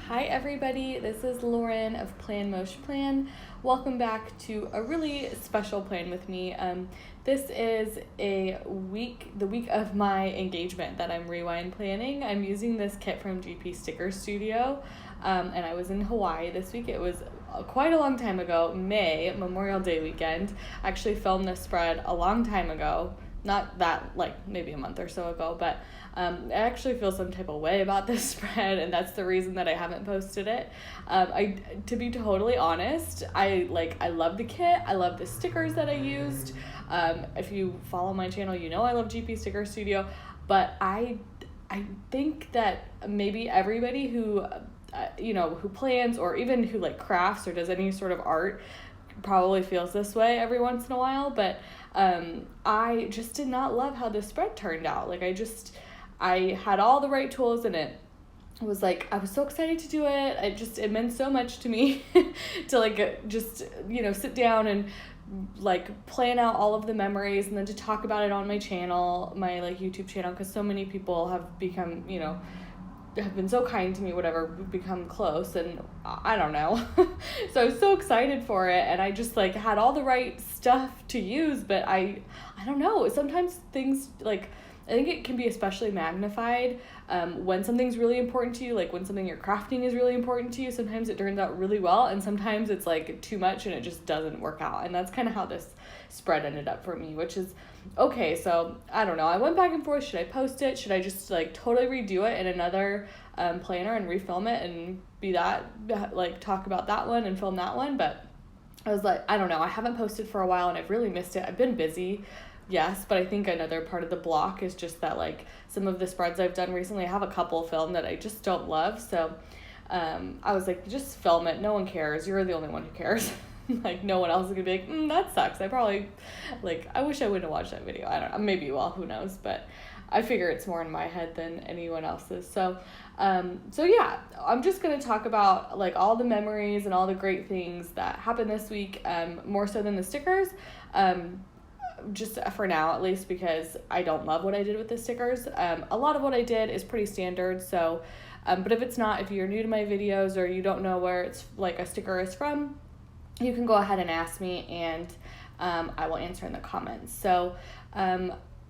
Hi everybody, this is Lauren of planmoshplan. Welcome back to a really special plan with me. This is the week of my engagement that I'm rewind planning. I'm using this kit from GP Sticker Studio, and I was in Hawaii this week. It was quite a long time ago, Memorial Day weekend. I actually filmed this spread a long time ago. Not that, maybe a month or so ago, but I actually feel some type of way about this spread, and that's the reason that I haven't posted it. To be totally honest, I love the kit. I love the stickers that I used. If you follow my channel, you know I love GP Sticker Studio, but I think that maybe everybody who plans or even who crafts or does any sort of art probably feels this way every once in a while, but I just did not love how this spread turned out. I had all the right tools in it. I was so excited to do it. It meant so much to me to sit down and plan out all of the memories and then to talk about it on my channel, my YouTube channel, because so many people have become, have been so kind to me, we've become close, and I don't know. So I was so excited for it, and I just had all the right stuff to use, but I don't know, sometimes things I think it can be especially magnified when something's really important to you, when something you're crafting is really important to you. Sometimes it turns out really well, and sometimes it's too much and it just doesn't work out. And that's kind of how this spread ended up for me, which is okay. So I don't know. I went back and forth. Should I post it? Should I just totally redo it in another planner and refilm it and talk about that one and film that one? But I was I don't know. I haven't posted for a while and I've really missed it. I've been busy. Yes, but I think another part of the block is just that some of the spreads I've done recently, I have a couple filmed that I just don't love. So I was just film it. No one cares. You're the only one who cares. No one else is gonna be that sucks. I probably I wish I wouldn't have watched that video. I don't know. Maybe you all, who knows? But I figure it's more in my head than anyone else's. So yeah, I'm just gonna talk about all the memories and all the great things that happened this week. More so than the stickers. Just for now, at least, because I don't love what I did with the stickers. A lot of what I did is pretty standard, so but if you're new to my videos or you don't know where it's a sticker is from, you can go ahead and ask me, and I will answer in the comments. So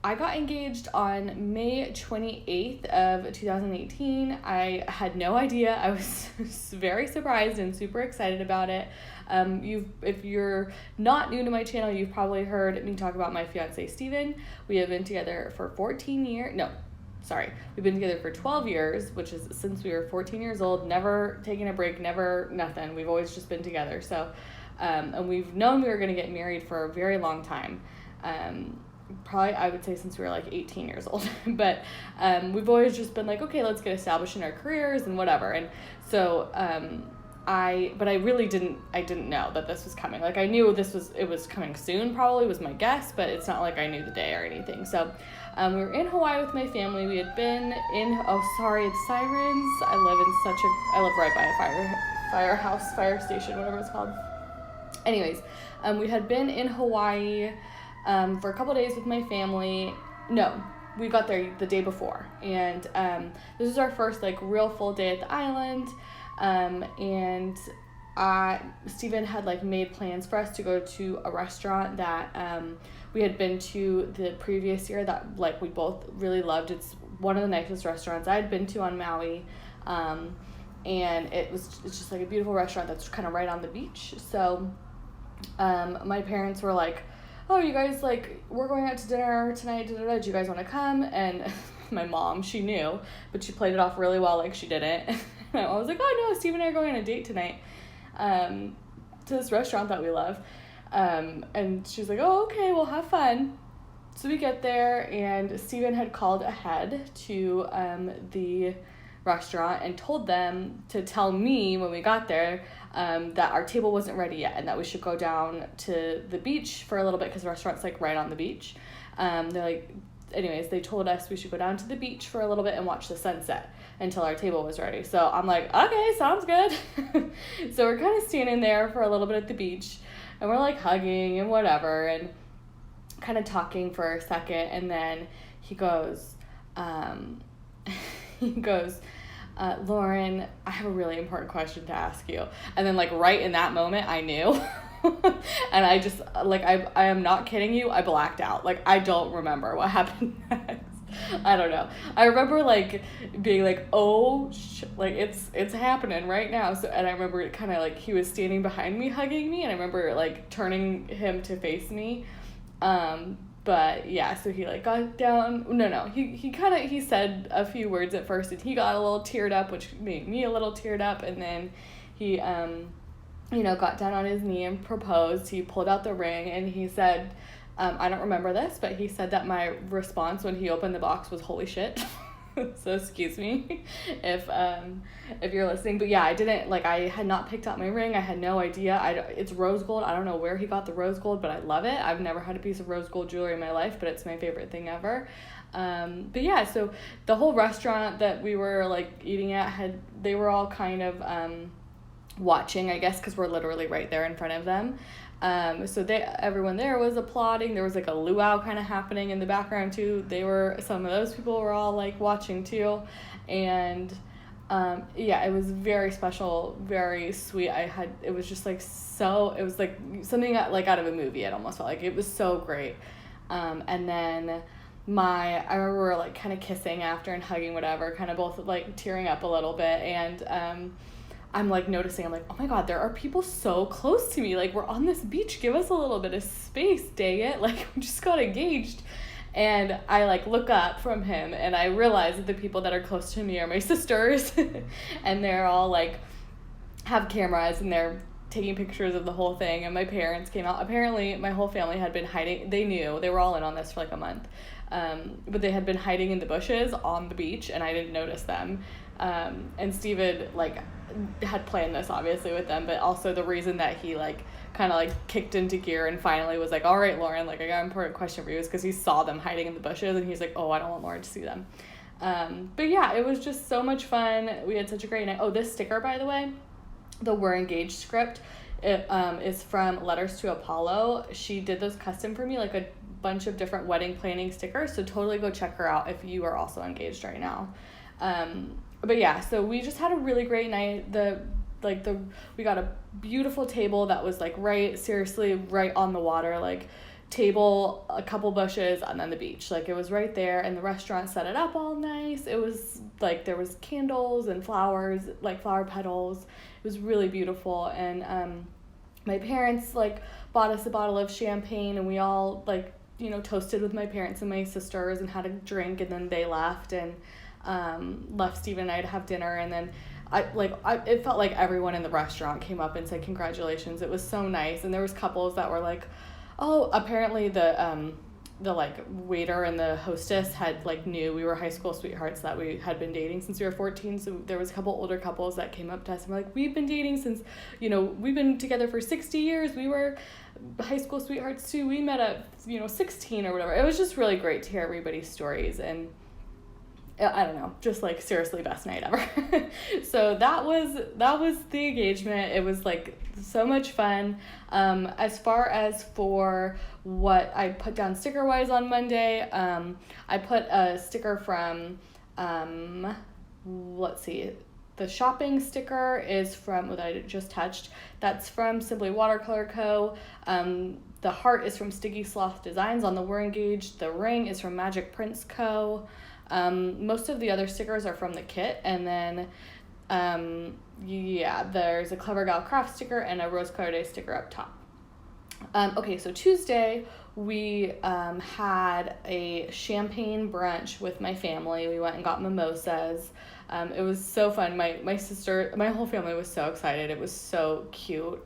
I got engaged on May 28th of 2018. I had no idea. I was very surprised and super excited about it. If you're not new to my channel, you've probably heard me talk about my fiance, Steven. We have been together for 14 years. No, sorry. We've been together for 12 years, which is since we were 14 years old, never taken a break, never nothing. We've always just been together. So, and we've known we were going to get married for a very long time. Probably I would say since we were 18 years old, but we've always just been okay, let's get established in our careers and whatever. And so I really didn't know that this was coming. I knew it was coming soon, probably was my guess, but it's not I knew the day or anything. So we were in Hawaii with my family. We had been in, oh sorry, it's sirens. I live right by a fire station, whatever it's called. Anyways, we had been in Hawaii for a couple days with my family. No, we got there the day before, and this was our first real full day at the island. And Steven had made plans for us to go to a restaurant that we had been to the previous year that we both really loved. It's one of the nicest restaurants I had been to on Maui, and it's just a beautiful restaurant that's kind of right on the beach. So my parents were oh, you guys, we're going out to dinner tonight, do you guys want to come? And my mom, she knew, but she played it off really well she didn't. I was oh no, Steve and I are going on a date tonight to this restaurant that we love. And she's oh, okay, we'll have fun. So we get there, and Steven had called ahead to the restaurant and told them to tell me when we got there that our table wasn't ready yet and that we should go down to the beach for a little bit because the restaurant's right on the beach. They're anyways, they told us we should go down to the beach for a little bit and watch the sunset until our table was ready. So I'm okay, sounds good. So we're kind of standing there for a little bit at the beach, and we're hugging and whatever and kind of talking for a second, and then he goes Lauren, I have a really important question to ask you. And then, like, right in that moment, I knew. And I just, like, I am not kidding you. I blacked out. Like, I don't remember what happened next. I don't know. I remember, like, being like, oh, like, it's happening right now. So, and I remember it kind of, like, he was standing behind me, hugging me. And I remember, like, turning him to face me. But yeah, so he, like, got down. No, he said a few words at first, and he got a little teared up, which made me a little teared up. And then he, got down on his knee and proposed. He pulled out the ring, and he said, I don't remember this, but he said that my response when he opened the box was, holy shit. So excuse me if you're listening, but yeah, I had not picked out my ring. I had no idea. It's rose gold. I don't know where he got the rose gold, but I love it. I've never had a piece of rose gold jewelry in my life, but it's my favorite thing ever. But yeah, so the whole restaurant that we were, like, eating at they were all kind of watching, I guess, because we're literally right there in front of them. So everyone there was applauding. There was, like, a luau kind of happening in the background too. Some of those people were all, like, watching too. And, yeah, it was very special, very sweet. It was just, like, it was, like, something like out of a movie. It almost felt like it was so great. And then I remember we were, like, kind of kissing after and hugging, whatever, kind of both, like, tearing up a little bit. And, I'm, like, noticing, I'm like, oh my God, there are people so close to me. Like, we're on this beach. Give us a little bit of space, dang it. Like, we just got engaged. And I, like, look up from him, and I realize that the people that are close to me are my sisters. And they're all, like, have cameras, and they're taking pictures of the whole thing. And my parents came out. Apparently, my whole family had been hiding. They knew. They were all in on this for, like, a month. But they had been hiding in the bushes on the beach, and I didn't notice them. And Steven, like, had planned this obviously with them, but also the reason that he, like, kind of, like, kicked into gear and finally was like, all right, Lauren, like, I got an important question for you, is because he saw them hiding in the bushes, and he's like, oh, I don't want Lauren to see them. But yeah, it was just so much fun. We had such a great night. Oh, this sticker, by the way, the We're Engaged script, it is from Letters to Apollo. She did those custom for me, like, a bunch of different wedding planning stickers, so totally go check her out if you are also engaged right now. But yeah, so we just had a really great night. We got a beautiful table that was, like, seriously right on the water, like, table, a couple bushes, and then the beach. Like, it was right there, and the restaurant set it up all nice. It was, like, there was candles and flowers, like, flower petals. It was really beautiful, and my parents, like, bought us a bottle of champagne, and we all, like, toasted with my parents and my sisters and had a drink, and then they left, and left Steven and I to have dinner, and then it felt like everyone in the restaurant came up and said congratulations. It was so nice, and there was couples that were like, oh, apparently the like waiter and the hostess had, like, knew we were high school sweethearts, that we had been dating since we were 14, so there was a couple older couples that came up to us and were like, we've been dating since, we've been together for 60 years, we were high school sweethearts too, we met at 16 or whatever. It was just really great to hear everybody's stories, and I don't know, just, like, seriously best night ever. So that was the engagement. It was, like, so much fun. As far as for what I put down sticker wise on Monday, I put a sticker from let's see, the shopping sticker is from what I just touched. That's from Simply Watercolor Co. The heart is from Sticky Sloth Designs on the We're Engaged. The ring is from Magic Prints Co. Most of the other stickers are from the kit, and then there's a Clever Gal Craft sticker and a Rose Colored Day sticker up top. Okay, so Tuesday we had a champagne brunch with my family. We went and got mimosas. It was so fun. My sister, my whole family was so excited. It was so cute.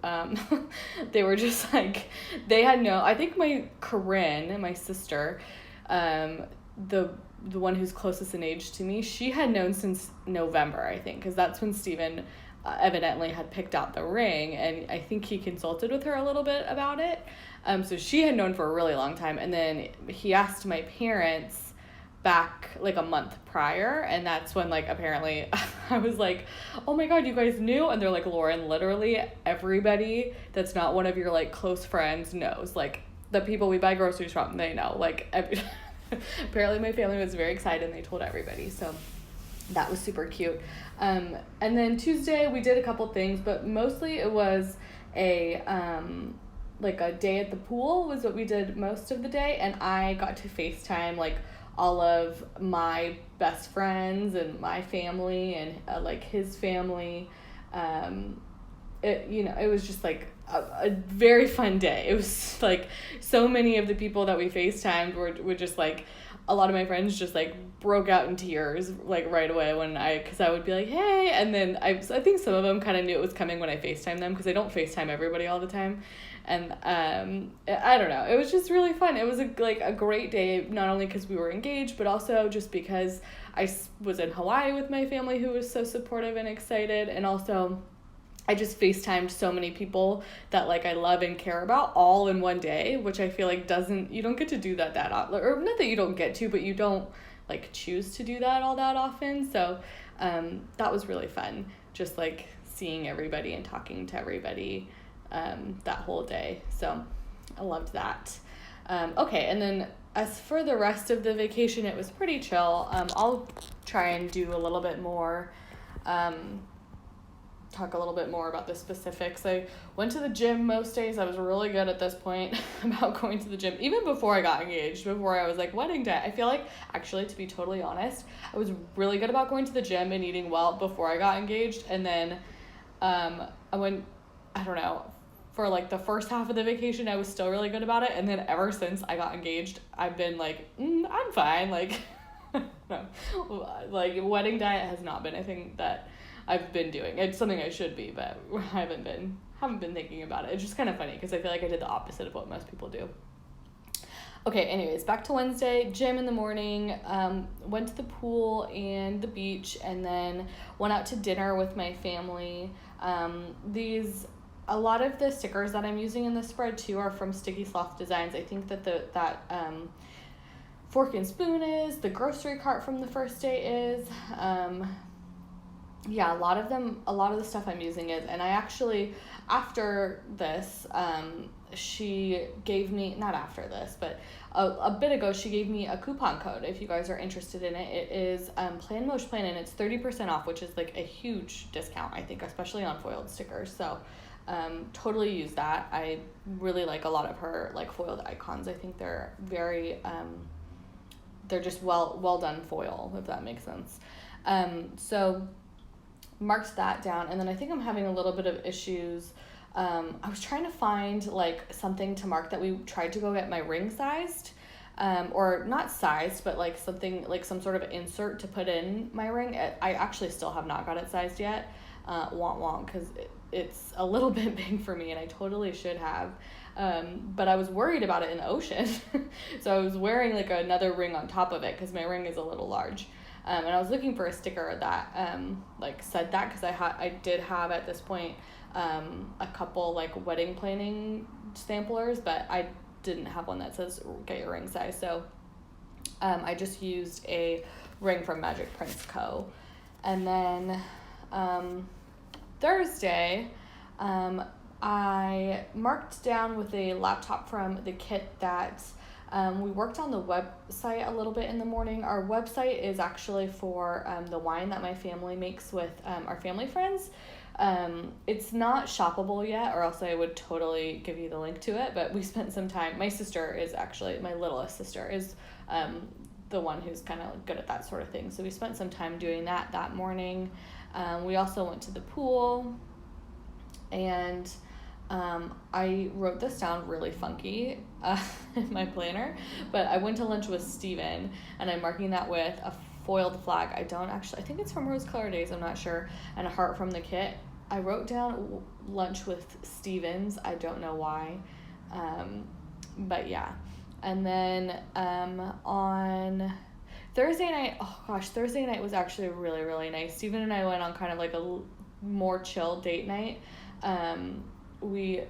They were just like, I think Corinne, my sister, the one who's closest in age to me, she had known since November, I think, because that's when Steven evidently had picked out the ring, and I think he consulted with her a little bit about it. So she had known for a really long time, and then he asked my parents back, like, a month prior, and that's when, like, apparently I was like, oh my God, you guys knew? And they're like, Lauren, literally everybody that's not one of your, like, close friends knows. Like, the people we buy groceries from, they know. Like, apparently my family was very excited, and they told everybody. So That was super cute. And then Tuesday we did a couple things, but mostly it was a like a day at the pool was what we did most of the day, and I got to FaceTime like all of my best friends and my family and like his family. It was just like a very fun day. It was like so many of the people that we FaceTimed were just like, a lot of my friends just like broke out in tears like right away because I would be like, hey, and then I think some of them kind of knew it was coming when I FaceTime them, because I don't FaceTime everybody all the time. And I don't know, it was just really fun. It was a great day, not only because we were engaged, but also just because I was in Hawaii with my family who was so supportive and excited, and also I just FaceTimed so many people that like I love and care about all in one day, which I feel like you don't get to do that often, or not that you don't get to, but you don't like choose to do that all that often. So that was really fun, just like seeing everybody and talking to everybody that whole day. So I loved that. Okay, and then as for the rest of the vacation, it was pretty chill. I'll try and do a little bit more talk a little bit more about the specifics. I went to the gym most days. I was really good at this point about going to the gym, even before I got engaged, before I was like wedding day. I feel like, actually, to be totally honest, I was really good about going to the gym and eating well before I got engaged. And then I went, I don't know, for like the first half of the vacation, I was still really good about it. And then ever since I got engaged, I've been like, I'm fine. Like, no, like wedding diet has not been a thing that I've been doing. It's something I should be, but I haven't been thinking about it. It's just kind of funny because I feel like I did the opposite of what most people do. Okay, anyways, back to Wednesday, gym in the morning, went to the pool and the beach, and then went out to dinner with my family. A lot of the stickers that I'm using in the spread too are from Sticky Sloth Designs. I think that fork and spoon is, the grocery cart from the first day is, yeah, a lot of the stuff I'm using is, and I actually, after this, she gave me, not after this, but a bit ago, she gave me a coupon code if you guys are interested in it. It is planmoshplan, and it's 30% off, which is like a huge discount, I think, especially on foiled stickers. So totally use that. I really like a lot of her like foiled icons. I think they're very, they're just well done foil, if that makes sense. So marked that down, and then I think I'm having a little bit of issues. I was trying to find like something to mark that we tried to go get my ring sized, or not sized, but like something like some sort of insert to put in my ring. I actually still have not got it sized yet, because it's a little bit big for me, and I totally should have. But I was worried about it in the ocean, so I was wearing like another ring on top of it because my ring is a little large. And I was looking for a sticker that like said that, because I did have at this point a couple like wedding planning samplers, but I didn't have one that says get your ring size. So I just used a ring from Magic Prince Co. And then Thursday, I marked down with a laptop from the kit that we worked on the website a little bit in the morning. Our website is actually for the wine that my family makes with our family friends. It's not shoppable yet, or else I would totally give you the link to it, but we spent some time. My littlest sister is the one who's kind of good at that sort of thing. So we spent some time doing that morning. We also went to the pool, and I wrote this down really funky in my planner, but I went to lunch with Steven, and I'm marking that with a foiled flag. I think it's from Rose Color Days, I'm not sure, and a heart from the kit. I wrote down lunch with Stevens. I don't know why, but yeah. And then on Thursday night was actually really, really nice. Steven and I went on kind of like a more chill date night. We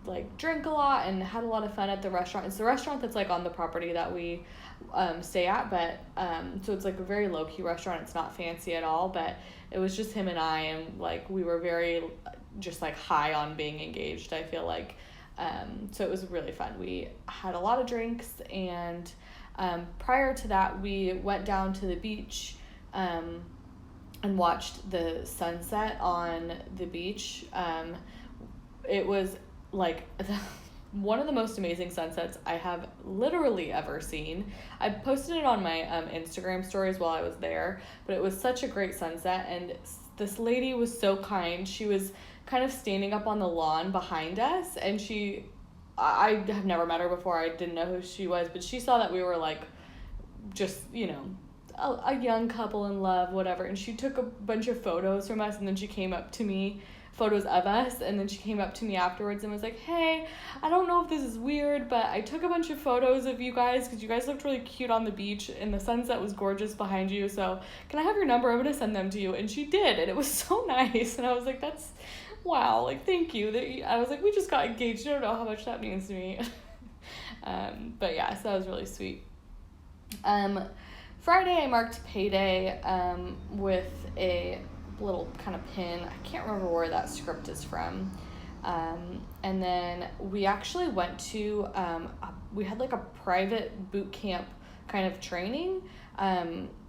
like drank a lot and had a lot of fun at the restaurant. It's the restaurant that's like on the property that we stay at, but so it's like a very low-key restaurant. It's not fancy at all, but it was just him and I, and like we were very just like high on being engaged, I feel like. So it was really fun. We had a lot of drinks, and prior to that we went down to the beach and watched the sunset on the beach. It was like one of the most amazing sunsets I have literally ever seen. I posted it on my Instagram stories while I was there, but it was such a great sunset, and this lady was so kind. She was kind of standing up on the lawn behind us, and I have never met her before. I didn't know who she was, but she saw that we were like just, a young couple in love, whatever, and she took a bunch of photos from us, and then she came up to me, photos of us, and then she came up to me afterwards and was like, hey, I don't know if this is weird, but I took a bunch of photos of you guys because you guys looked really cute on the beach and the sunset was gorgeous behind you, so can I have your number? I'm gonna send them to you. And she did, and it was so nice, and I was like, that's wow, like, thank you. I was like, we just got engaged. You don't know how much that means to me. But yeah, so that was really sweet. Friday I marked payday with a little kind of pin. I can't remember where that script is from. And then we actually went to, we had like a private boot camp kind of training.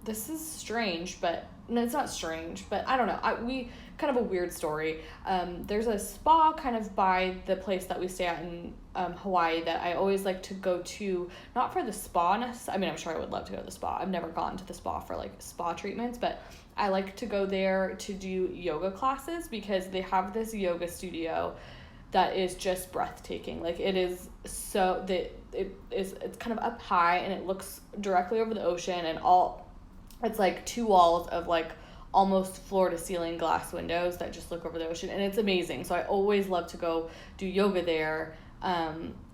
This is strange, but no, it's not strange, but I don't know. We kind of a weird story. There's a spa kind of by the place that we stay at in Hawaii that I always like to go to, not for the spa. I mean, I'm sure I would love to go to the spa. I've never gone to the spa for like spa treatments, but I like to go there to do yoga classes because they have this yoga studio that is just breathtaking. Like, it is so that it's kind of up high and it looks directly over the ocean, and it's like 2 walls of like almost floor to ceiling glass windows that just look over the ocean, and it's amazing. So I always love to go do yoga there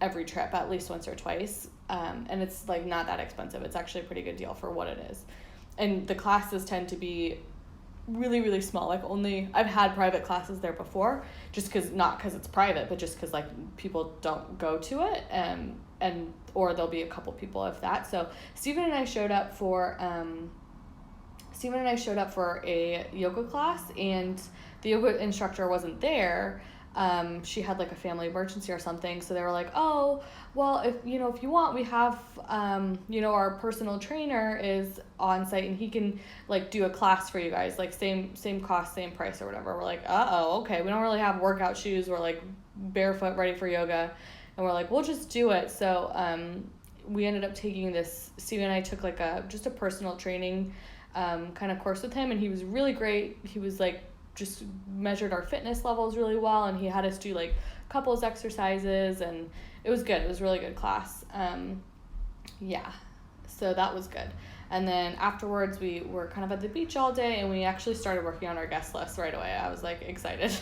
every trip, at least once or twice. And it's like not that expensive. It's actually a pretty good deal for what it is. And the classes tend to be really, really small. Like, I've had private classes there before, not because it's private, but just because like people don't go to it, or there'll be a couple people if that. So Steven and I showed up for a yoga class, and the yoga instructor wasn't there. She had like a family emergency or something, so they were like, oh, well, if you want, we have our personal trainer is on site and he can like do a class for you guys, like same cost, same price or whatever. We're like, okay, we don't really have workout shoes, we're like barefoot ready for yoga, and we're like, we'll just do it. So we ended up taking this. Steve and I took like just a personal training kind of course with him, and he was really great. He was like just measured our fitness levels really well, and he had us do like couples exercises, and it was good. It was a really good class. So that was good. And then afterwards we were kind of at the beach all day, and we actually started working on our guest list right away. I was like excited.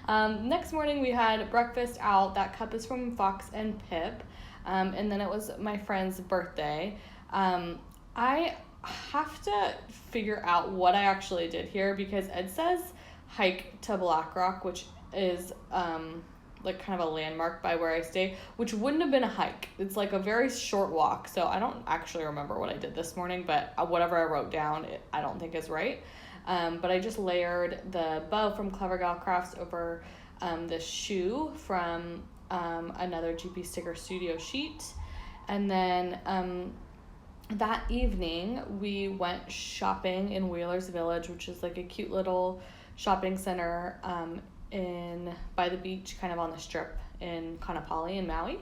Next morning we had breakfast out. That cup is from Fox and Pip. And then it was my friend's birthday. I have to figure out what I actually did here, because Ed says hike to Black Rock, which is like kind of a landmark by where I stay, which wouldn't have been a hike. It's like a very short walk, so I don't actually remember what I did this morning, but whatever I wrote down, I don't think is right. But I just layered the bow from Clever Gal Crafts over the shoe from another GP Sticker Studio sheet, and then that evening we went shopping in Wheeler's Village, which is like a cute little shopping center by the beach, kind of on the strip in Kaanapali in Maui.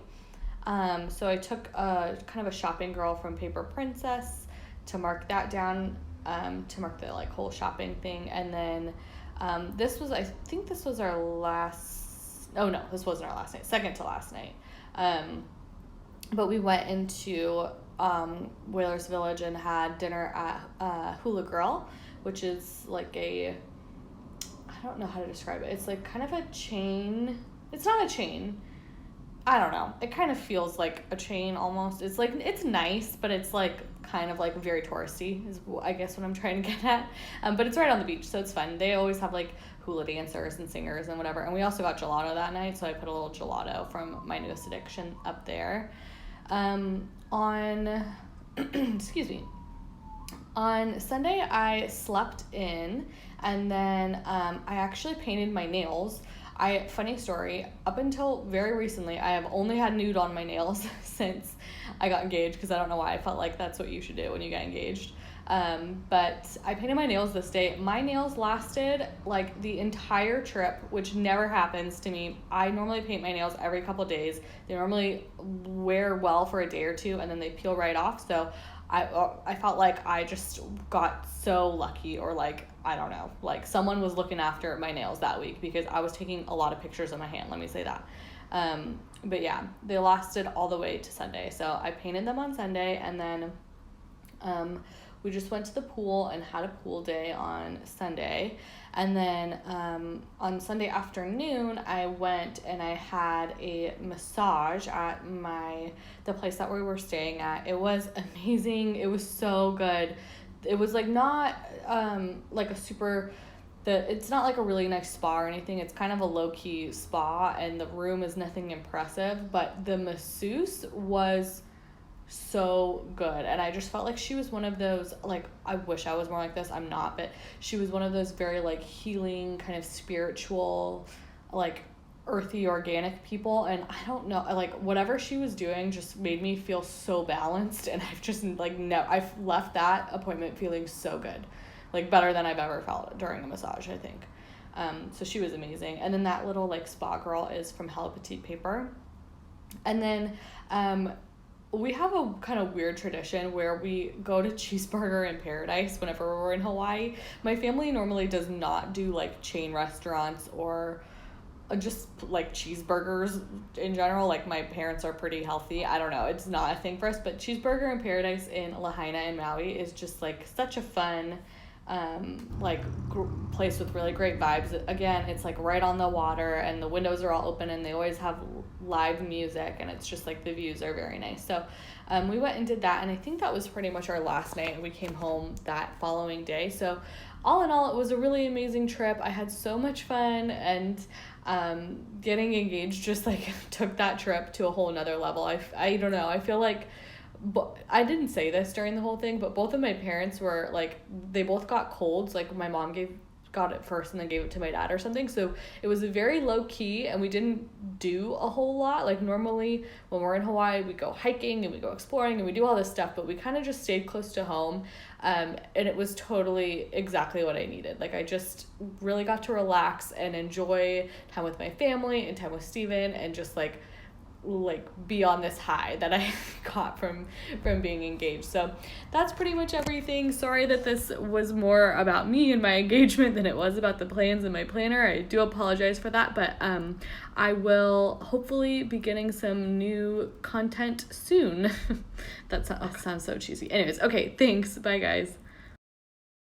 So I took kind of a shopping girl from Paper Princess to mark that down, to mark the like whole shopping thing. And then I think this was our last, oh no, this wasn't our last night, second to last night. But we went into Whalers Village and had dinner at Hula Grill, which is like I don't know how to describe it. It's like kind of a chain. It's not a chain. I don't know. It kind of feels like a chain almost. It's like, it's nice, but it's like kind of like very touristy is I guess what I'm trying to get at. But it's right on the beach, so it's fun. They always have like hula dancers and singers and whatever. And we also got gelato that night, so I put a little gelato from my newest addiction up there. On excuse me, on Sunday I slept in, and then I actually painted my nails. Funny story, up until very recently I have only had nude on my nails since I got engaged, because I don't know why, I felt like that's what you should do when you get engaged. But I painted my nails this day. My nails lasted like the entire trip, which never happens to me. I normally paint my nails every couple days. They normally wear well for a day or two, and then they peel right off. So I felt like I just got so lucky, or like, I don't know, like someone was looking after my nails that week, because I was taking a lot of pictures of my hand, let me say that. But yeah, they lasted all the way to Sunday. So I painted them on Sunday, and then we just went to the pool and had a pool day on Sunday. And then on Sunday afternoon, I went and I had a massage at the place that we were staying at. It was amazing. It was so good. It was like not like a super... it's not like a really nice spa or anything. It's kind of a low-key spa, and the room is nothing impressive, but the masseuse was so good. And I just felt like she was one of those, like, I wish I was more like this. I'm not, but she was one of those very like healing, kind of spiritual, like earthy, organic people. And I don't know, like whatever she was doing just made me feel so balanced. And I've just like, I've left that appointment feeling so good, like better than I've ever felt during a massage, I think. So she was amazing. And then that little like spa girl is from Hello Petite Paper. And then we have a kind of weird tradition where we go to Cheeseburger in Paradise whenever we're in Hawaii. My family normally does not do like chain restaurants or just like cheeseburgers in general. Like my parents are pretty healthy. I don't know, it's not a thing for us, but Cheeseburger in Paradise in Lahaina in Maui is just like such a fun place with really great vibes. Again, it's like right on the water, and the windows are all open, and they always have live music, and it's just like the views are very nice. So we went and did that, and I think that was pretty much our last night, and we came home that following day. So all in all, it was a really amazing trip. I had so much fun, and getting engaged just like took that trip to a whole nother level. I don't know, I feel like, but I didn't say this during the whole thing, but both of my parents were like, they both got colds. Like my mom got it first and then gave it to my dad or something. So it was very low key, and we didn't do a whole lot. Like normally when we're in Hawaii, we go hiking and we go exploring and we do all this stuff, but we kind of just stayed close to home. And it was totally exactly what I needed. Like I just really got to relax and enjoy time with my family and time with Steven, and just like be on this high that I got from being engaged. So that's pretty much everything. Sorry that this was more about me and my engagement than it was about the plans and my planner. I do apologize for that, but I will hopefully be getting some new content soon. That sounds so cheesy. Anyways, okay, thanks. Bye guys.